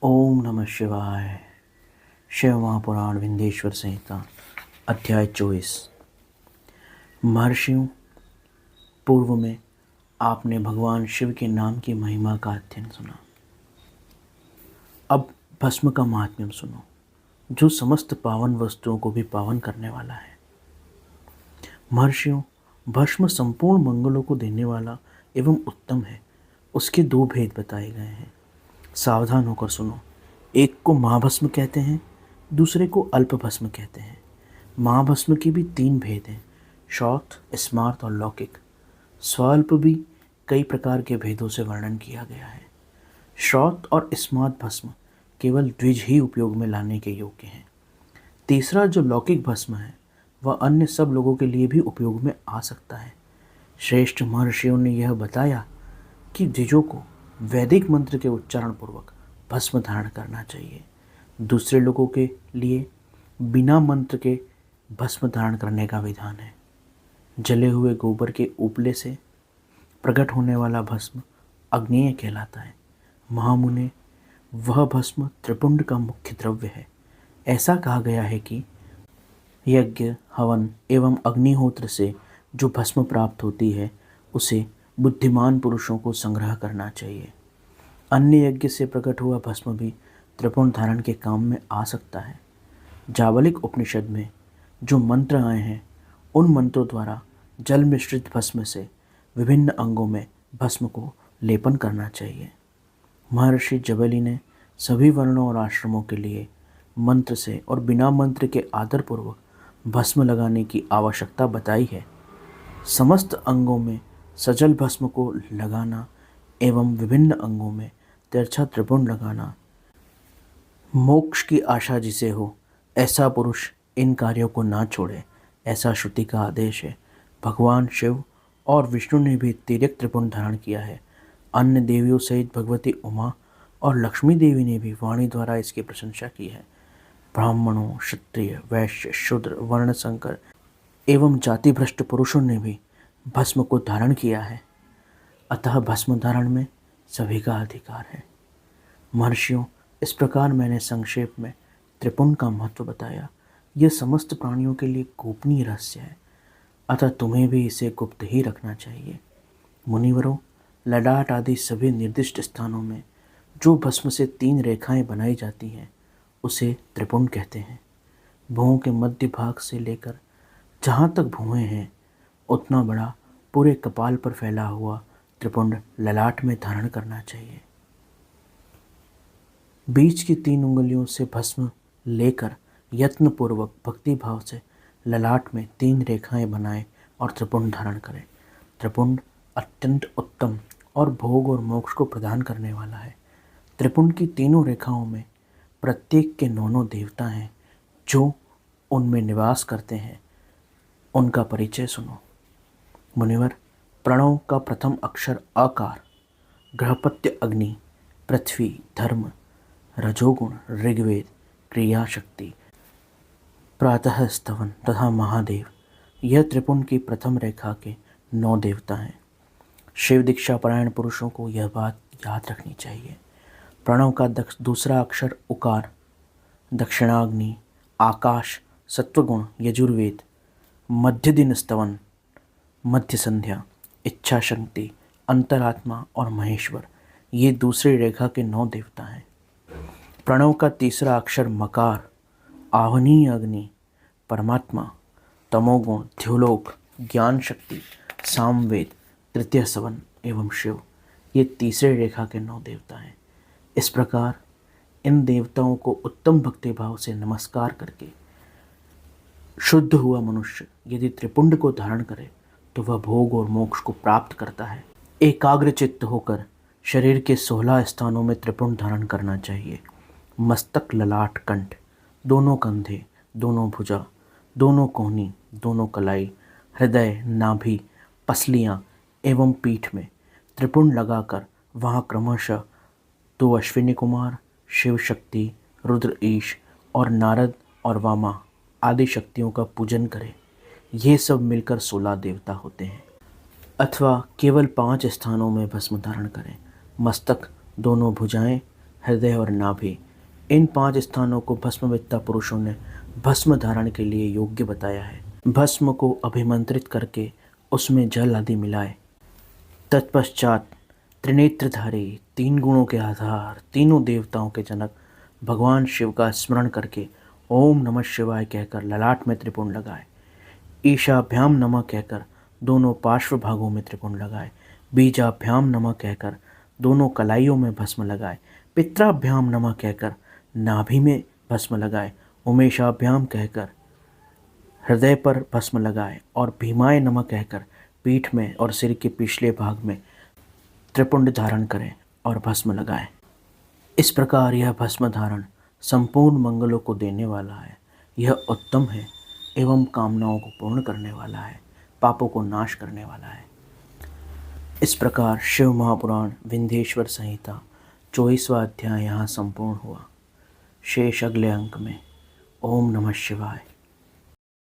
ओम नमः शिवाय। शिव महापुराण विंध्येश्वर संहिता अध्याय 24। महर्षियों, पूर्व में आपने भगवान शिव के नाम की महिमा का अध्ययन सुना। अब भस्म का महात्म्य सुनो, जो समस्त पावन वस्तुओं को भी पावन करने वाला है। महर्षियों, भस्म संपूर्ण मंगलों को देने वाला एवं उत्तम है। उसके दो भेद बताए गए हैं, सावधान होकर सुनो। एक को महाभस्म कहते हैं, दूसरे को अल्प भस्म कहते हैं। महाभस्म के भी तीन भेद हैं, शौथ, स्मार्त और लौकिक। स्वल्प भी कई प्रकार के भेदों से वर्णन किया गया है। श्रौत और स्मार्त भस्म केवल द्विज ही उपयोग में लाने के योग्य हैं। तीसरा जो लौकिक भस्म है, वह अन्य सब लोगों के लिए भी उपयोग में आ सकता है। श्रेष्ठ महर्षियों ने यह बताया कि द्विजों को वैदिक मंत्र के उच्चारण पूर्वक भस्म धारण करना चाहिए। दूसरे लोगों के लिए बिना मंत्र के भस्म धारण करने का विधान है। जले हुए गोबर के उपले से प्रकट होने वाला भस्म अग्नेय कहलाता है। महामुने, वह भस्म त्रिपुंड का मुख्य द्रव्य है। ऐसा कहा गया है कि यज्ञ, हवन एवं अग्निहोत्र से जो भस्म प्राप्त होती है, उसे बुद्धिमान पुरुषों को संग्रह करना चाहिए। अन्य यज्ञ से प्रकट हुआ भस्म भी त्रिपुंड धारण के काम में आ सकता है। जावलिक उपनिषद में जो मंत्र आए हैं, उन मंत्रों द्वारा जल मिश्रित भस्म से विभिन्न अंगों में भस्म को लेपन करना चाहिए। महर्षि जबली ने सभी वर्णों और आश्रमों के लिए मंत्र से और बिना मंत्र के आदरपूर्वक भस्म लगाने की आवश्यकता बताई है। समस्त अंगों में सजल भस्म को लगाना एवं विभिन्न अंगों में तिरछा त्रिपुंड लगाना मोक्ष की आशा जिसे हो, ऐसा पुरुष इन कार्यों को ना छोड़े, ऐसा श्रुति का आदेश है। भगवान शिव और विष्णु ने भी तिर्यक त्रिपुंड धारण किया है। अन्य देवियों सहित भगवती उमा और लक्ष्मी देवी ने भी वाणी द्वारा इसकी प्रशंसा की है। ब्राह्मणों, क्षत्रिय, वैश्य, शूद्र, वर्णशंकर एवं जाति भ्रष्ट पुरुषों ने भी भस्म को धारण किया है। अतः भस्म धारण में सभी का अधिकार है। महर्षियों, इस प्रकार मैंने संक्षेप में त्रिपुंड का महत्व बताया। यह समस्त प्राणियों के लिए गोपनीय रहस्य है, अतः तुम्हें भी इसे गुप्त ही रखना चाहिए। मुनिवरों, ललाट आदि सभी निर्दिष्ट स्थानों में जो भस्म से 3 रेखाएं बनाई जाती हैं, उसे त्रिपुंड कहते हैं। भुवों के मध्य भाग से लेकर जहाँ तक भुवें हैं, उतना बड़ा पूरे कपाल पर फैला हुआ त्रिपुंड ललाट में धारण करना चाहिए। बीच की 3 उंगलियों से भस्म लेकर यत्नपूर्वक भक्ति भाव से ललाट में 3 रेखाएं बनाएं और त्रिपुंड धारण करें। त्रिपुंड अत्यंत उत्तम और भोग और मोक्ष को प्रदान करने वाला है। त्रिपुंड की तीनों रेखाओं में प्रत्येक के 9 देवता हैं जो उनमें निवास करते हैं। उनका परिचय सुनो। मुनिवर, प्रणव का प्रथम अक्षर अकार, गृहपत्य अग्नि, पृथ्वी धर्म, रजोगुण ऋग्वेद, क्रिया शक्ति, प्रातः स्तवन तथा महादेव, यह त्रिपुंड की प्रथम रेखा के 9 देवता हैं। शिव दीक्षा परायण पुरुषों को यह बात याद रखनी चाहिए। प्रणव का दूसरा अक्षर उकार, दक्षिणाग्नि, आकाश, सत्वगुण, यजुर्वेद, मध्य दिन स्तवन, मध्य संध्या, इच्छा शक्ति, अंतरात्मा और महेश्वर, ये दूसरी रेखा के 9 देवता हैं। प्रणव का तीसरा अक्षर मकार, आवनीय अग्नि, परमात्मा, तमोगुण, ध्युलोक, ज्ञान शक्ति, सामवेद, तृतीय सवन एवं शिव, ये तीसरे रेखा के 9 देवता हैं। इस प्रकार इन देवताओं को उत्तम भक्तिभाव से नमस्कार करके शुद्ध हुआ मनुष्य यदि त्रिपुंड को धारण करे तो वह भोग और मोक्ष को प्राप्त करता है। एकाग्रचित्त होकर शरीर के 16 स्थानों में त्रिपुंड धारण करना चाहिए। मस्तक, ललाट, कंठ, दोनों कंधे, दोनों भुजा, दोनों कोहनी, दोनों कलाई, हृदय, नाभि, पसलियाँ एवं पीठ में त्रिपुंड लगाकर वहाँ क्रमशः 2 अश्विनी कुमार, शिव शक्ति, रुद्र ईश और नारद और वामा आदि शक्तियों का पूजन करें। ये सब मिलकर 16 देवता होते हैं। अथवा केवल 5 स्थानों में भस्म धारण करें। मस्तक, दोनों भुजाएं, हृदय और नाभि, इन 5 स्थानों को भस्मवेत्ता पुरुषों ने भस्म धारण के लिए योग्य बताया है। भस्म को अभिमंत्रित करके उसमें जल आदि मिलाए। तत्पश्चात त्रिनेत्रधारी, 3 गुणों के आधार, तीनों देवताओं के जनक भगवान शिव का स्मरण करके ओम नमः शिवाय कहकर ललाट में त्रिपुंड लगाए। ईशाभ्याम नमः कहकर दोनों पार्श्व भागों में त्रिपुंड लगाए। बीजाभ्याम नमः कहकर दोनों कलाइयों में भस्म लगाए। पित्राभ्याम नमः कहकर नाभि में भस्म लगाए। उमेशाभ्याम कहकर हृदय पर भस्म लगाए और भीमाय नमः कहकर पीठ में और सिर के पिछले भाग में त्रिपुंड धारण करें और भस्म लगाएं। इस प्रकार यह भस्म धारण संपूर्ण मंगलों को देने वाला है। यह उत्तम है एवं कामनाओं को पूर्ण करने वाला है, पापों को नाश करने वाला है। इस प्रकार शिव महापुराण विंध्येश्वर संहिता 24वां अध्याय यहाँ संपूर्ण हुआ। शेष अगले अंक में। ओम नमः शिवाय।